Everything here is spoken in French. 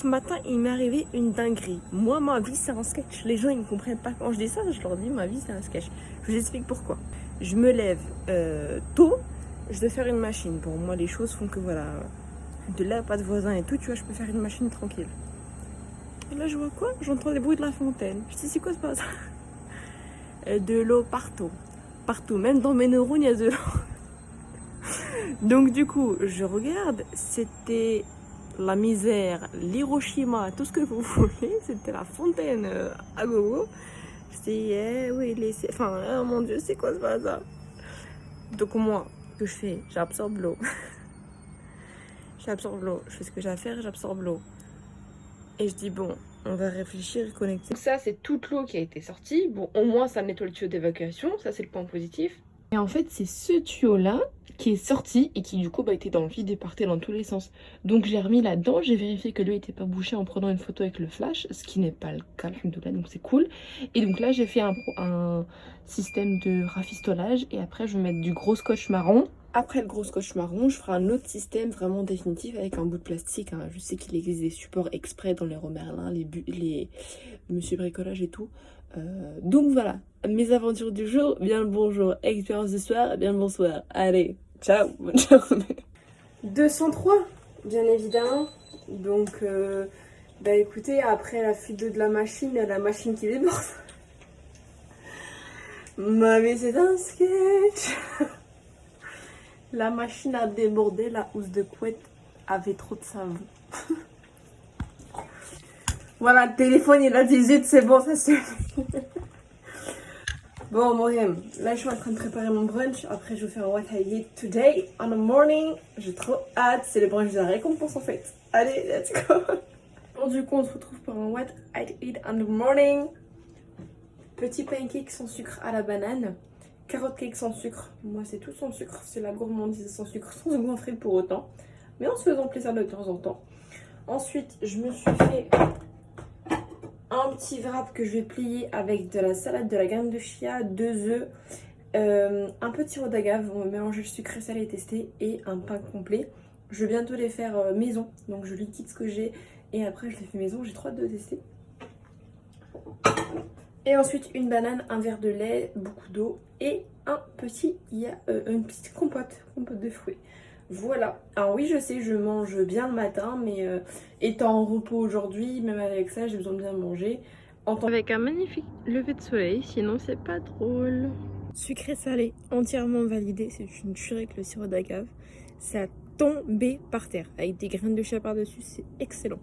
Ce matin, il m'est arrivé une dinguerie. Moi, ma vie, c'est un sketch. Les gens, ils ne comprennent pas. Quand je dis ça, je leur dis, ma vie, c'est un sketch. Je vous explique pourquoi. Je me lève tôt, je dois faire une machine. Pour moi, les choses font que, voilà, de là, pas de voisins et tout, tu vois, je peux faire une machine tranquille. Et là, je vois quoi? J'entends des bruits de la fontaine. Je dis, c'est quoi ce bazar? De l'eau partout. Partout. Même dans mes neurones, il y a de l'eau. Donc, du coup, je regarde. C'était la misère, l'Hiroshima, tout ce que vous voulez. C'était la fontaine à gogo. Je dis, oui, enfin, oh mon Dieu, c'est quoi ce bazar? Donc, moi, ce que je fais, j'absorbe l'eau. J'absorbe l'eau. Je fais ce que j'ai à faire, j'absorbe l'eau. Et je dis, bon, on va réfléchir et connecter. Donc ça, c'est toute l'eau qui a été sortie. Bon, au moins, ça nettoie le tuyau d'évacuation. Ça, c'est le point positif. Et en fait, c'est ce tuyau-là qui est sorti et qui, du coup, était dans le vide et partait dans tous les sens. Donc, j'ai remis là-dedans. J'ai vérifié que l'eau n'était pas bouchée en prenant une photo avec le flash, ce qui n'est pas le cas, alhamdoulilah, donc c'est cool. Et donc là, j'ai fait un système de rafistolage. Et après, je vais mettre du gros scotch marron. Après le gros scotch marron, je ferai un autre système vraiment définitif avec un bout de plastique. Hein. Je sais qu'il existe des supports exprès dans les Romerlin, les Monsieur Bricolage et tout. Donc voilà, mes aventures du jour, bien le bonjour. Expérience du soir, bien le bonsoir. Allez, ciao, bonne journée. 203, bien évidemment. Donc, écoutez, après la fuite d'eau de la machine qui déborde. Ma vie, c'est un sketch. La machine a débordé, la housse de couette avait trop de savon. Voilà, le téléphone il a 18, c'est bon, ça c'est. Bon, Moriem, là je suis en train de préparer mon brunch. Après, je vais faire what I eat today on the morning. J'ai trop hâte, c'est le brunch de la récompense en fait. Allez, let's go. Bon, du coup, on se retrouve pour un what I eat on the morning. Petit pancake sans sucre à la banane. Carotte cake sans sucre. Moi, c'est tout sans sucre. C'est la gourmandise sans sucre, sans goinfrer pour autant. Mais en se faisant plaisir de temps en temps. Ensuite, je me suis fait un petit wrap que je vais plier avec de la salade, de la graine de chia, 2 œufs, un peu de sirop d'agave, on va mélanger le sucré, salé et testé, et un pain complet. Je vais bientôt les faire maison, donc je liquide ce que j'ai et après je les fais maison, j'ai trop hâte de tester. Et ensuite une banane, un verre de lait, beaucoup d'eau et une petite compote de fruits. Voilà. Alors oui, je sais, je mange bien le matin, mais étant en repos aujourd'hui, même avec ça, j'ai besoin de bien manger. Avec un magnifique lever de soleil, sinon c'est pas drôle. Sucré salé, entièrement validé, c'est une tuerie avec le sirop d'agave. Ça a tombé par terre, avec des graines de chia par-dessus, c'est excellent.